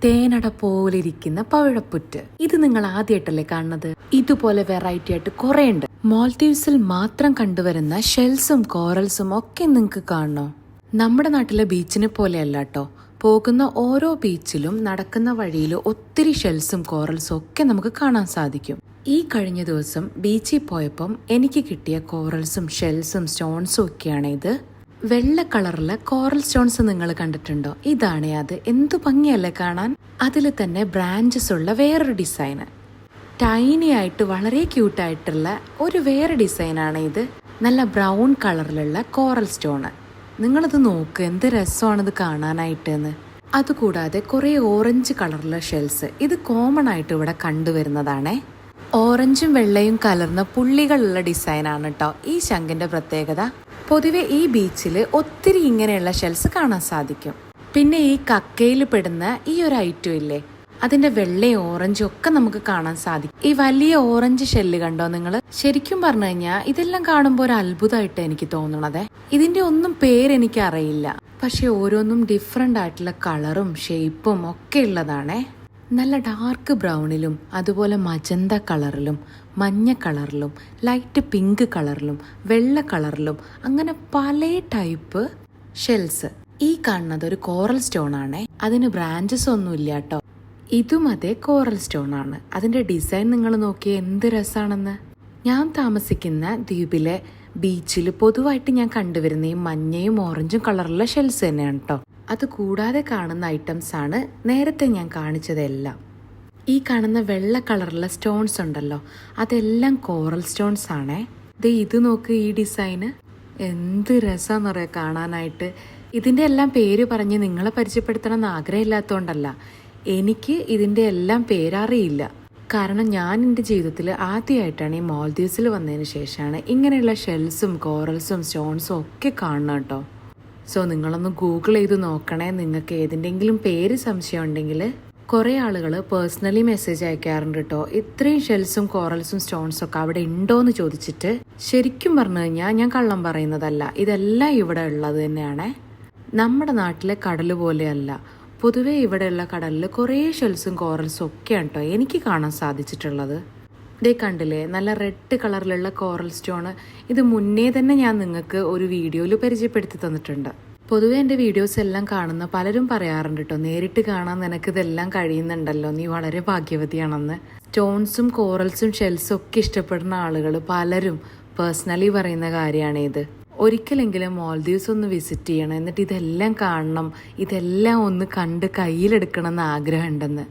തേനട പോലെ ഇരിക്കുന്ന പവിഴപ്പുറ്റ്. ഇത് നിങ്ങൾ ആദ്യമായിട്ടല്ലേ കാണുന്നത്? ഇതുപോലെ വെറൈറ്റി ആയിട്ട് കുറെ ഉണ്ട്. മാൽദീവ്സിൽ മാത്രം കണ്ടുവരുന്ന ഷെൽസും കോറൽസും ഒക്കെ നിങ്ങൾക്ക് കാണണോ? നമ്മുടെ നാട്ടിലെ ബീച്ചിനെ പോലെയല്ല കേട്ടോ. പോകുന്ന ഓരോ ബീച്ചിലും നടക്കുന്ന വഴിയിൽ ഒത്തിരി ഷെൽസും കോറൽസും ഒക്കെ നമുക്ക് കാണാൻ സാധിക്കും. ഈ കഴിഞ്ഞ ദിവസം ബീച്ചിൽ പോയപ്പം എനിക്ക് കിട്ടിയ കോറൽസും ഷെൽസും സ്റ്റോൺസും ഒക്കെയാണ് ഇത്. വെള്ള കളറിലെ കോറൽ സ്റ്റോൺസ് നിങ്ങൾ കണ്ടിട്ടുണ്ടോ? ഇതാണ് അത്. എന്തു ഭംഗിയല്ലേ കാണാൻ. അതിൽ തന്നെ ബ്രാഞ്ചസ് ഉള്ള വേറൊരു ഡിസൈന്, ടൈനി ആയിട്ട് വളരെ ക്യൂട്ടായിട്ടുള്ള ഒരു വേറെ ഡിസൈനാണ് ഇത്. നല്ല ബ്രൗൺ കളറിലുള്ള കോറൽ സ്റ്റോണ്. നിങ്ങളത് നോക്ക്, എന്ത് രസമാണിത് കാണാനായിട്ട് എന്ന്. അതുകൂടാതെ കുറേ ഓറഞ്ച് കളറിലുള്ള ഷെൽസ്. ഇത് കോമൺ ആയിട്ട് ഇവിടെ കണ്ടുവരുന്നതാണേ. ഓറഞ്ചും വെള്ളയും കലർന്ന പുള്ളികളുള്ള ഡിസൈനാണ് കേട്ടോ ഈ ശംഖിന്റെ പ്രത്യേകത. പൊതുവെ ഈ ബീച്ചിൽ ഒത്തിരി ഇങ്ങനെയുള്ള ഷെൽസ് കാണാൻ സാധിക്കും. പിന്നെ ഈ കക്കയിൽ പെടുന്ന ഈ ഒരു ഐറ്റം ഇല്ലേ, അതിന്റെ വെള്ളയും ഓറഞ്ചും ഒക്കെ നമുക്ക് കാണാൻ സാധിക്കും. ഈ വലിയ ഓറഞ്ച് ഷെല്ല് കണ്ടോ നിങ്ങൾ? ശരിക്കും പറഞ്ഞു കഴിഞ്ഞാൽ ഇതെല്ലാം കാണുമ്പോൾ ഒരു അത്ഭുതമായിട്ട് എനിക്ക് തോന്നണത്. ഇതിന്റെ ഒന്നും പേരെനിക്ക് അറിയില്ല, പക്ഷെ ഓരോന്നും ഡിഫറെന്റ് ആയിട്ടുള്ള കളറും ഷേപ്പും ഒക്കെ ഉള്ളതാണേ. നല്ല ഡാർക്ക് ബ്രൗണിലും അതുപോലെ മജന്ത കളറിലും മഞ്ഞ കളറിലും ലൈറ്റ് പിങ്ക് കളറിലും വെള്ള കളറിലും അങ്ങനെ പല ടൈപ്പ് ഷെൽസ്. ഈ കാണുന്നത് ഒരു കോറൽ സ്റ്റോൺ ആണേ. അതിന് ബ്രാഞ്ചസ് ഒന്നും ഇല്ല കേട്ടോ. ഇതും അതേ കോറൽ സ്റ്റോൺ ആണ്. അതിന്റെ ഡിസൈൻ നിങ്ങൾ നോക്കിയേ എന്ത് രസാണെന്ന്. ഞാൻ താമസിക്കുന്ന ദ്വീപിലെ ബീച്ചിൽ പൊതുവായിട്ട് ഞാൻ കണ്ടുവരുന്ന ഈ മഞ്ഞയും ഓറഞ്ചും കളറുള്ള ഷെൽസ് തന്നെയാണ് കേട്ടോ. അത് കൂടാതെ കാണുന്ന ഐറ്റംസ് ആണ് നേരത്തെ ഞാൻ കാണിച്ചതെല്ലാം. ഈ കാണുന്ന വെള്ള കളറുള്ള സ്റ്റോൺസ് ഉണ്ടല്ലോ, അതെല്ലാം കോറൽ സ്റ്റോൺസ് ആണേ. ഇത് നോക്ക്, ഈ ഡിസൈന് എന്ത് രസമാണെന്ന് പറയാം കാണാനായിട്ട്. ഇതിൻ്റെ എല്ലാം പേര് പറഞ്ഞ് നിങ്ങളെ പരിചയപ്പെടുത്തണം എന്ന് ആഗ്രഹമില്ലാത്തതുകൊണ്ടല്ല, എനിക്ക് ഇതിൻ്റെ എല്ലാം പേരറിയില്ല. കാരണം ഞാൻ എൻ്റെ ജീവിതത്തിൽ ആദ്യമായിട്ടാണ് ഈ മാൽദീവ്സിൽ വന്നതിന് ശേഷമാണ് ഇങ്ങനെയുള്ള ഷെൽസും കോറൽസും സ്റ്റോൺസും ഒക്കെ കാണണം കേട്ടോ. സോ നിങ്ങളൊന്ന് ഗൂഗിൾ ചെയ്ത് നോക്കണേ. നിങ്ങൾക്ക് ഏതിൻ്റെങ്കിലും പേര് സംശയം ഉണ്ടെങ്കിൽ. കുറേ ആളുകൾ പേഴ്സണലി മെസ്സേജ് അയക്കാറുണ്ട് കേട്ടോ, ഇത്രയും ഷെൽസും കോറൽസും സ്റ്റോൺസും ഒക്കെ അവിടെ ഉണ്ടോയെന്ന് ചോദിച്ചിട്ട്. ശരിക്കും പറഞ്ഞു കഴിഞ്ഞാൽ ഞാൻ കള്ളം പറയുന്നതല്ല, ഇതെല്ലാം ഇവിടെ ഉള്ളത് തന്നെയാണേ. നമ്മുടെ നാട്ടിലെ കടൽ പോലെയല്ല. പൊതുവെ ഇവിടെയുള്ള കടലിൽ കുറേ ഷെൽസും കോറൽസും ഒക്കെയാണ് കേട്ടോ എനിക്ക് കാണാൻ സാധിച്ചിട്ടുള്ളത്. ഇതേ കണ്ടില്ലേ, നല്ല റെഡ് കളറിലുള്ള കോറൽ സ്റ്റോൺ. ഇത് മുന്നേ തന്നെ ഞാൻ നിങ്ങൾക്ക് ഒരു വീഡിയോയിൽ പരിചയപ്പെടുത്തി തന്നിട്ടുണ്ട്. പൊതുവെ എൻ്റെ വീഡിയോസ് എല്ലാം കാണുന്ന പലരും പറയാറുണ്ട് കേട്ടോ, നേരിട്ട് കാണാൻ നിനക്കിതെല്ലാം കഴിയുന്നുണ്ടല്ലോ, നീ വളരെ ഭാഗ്യവതിയാണെന്ന്. സ്റ്റോൺസും കോറൽസും ഷെൽസും ഒക്കെ ഇഷ്ടപ്പെടുന്ന ആളുകൾ പലരും പേഴ്സണലി പറയുന്ന കാര്യമാണ് ഇത്. ഒരിക്കലെങ്കിലും മാൽദീവ്സ് ഒന്ന് വിസിറ്റ് ചെയ്യണം, എന്നിട്ട് ഇതെല്ലാം കാണണം, ഇതെല്ലാം ഒന്ന് കണ്ട് കയ്യിലെടുക്കണം എന്ന് ആഗ്രഹമുണ്ടെന്ന്.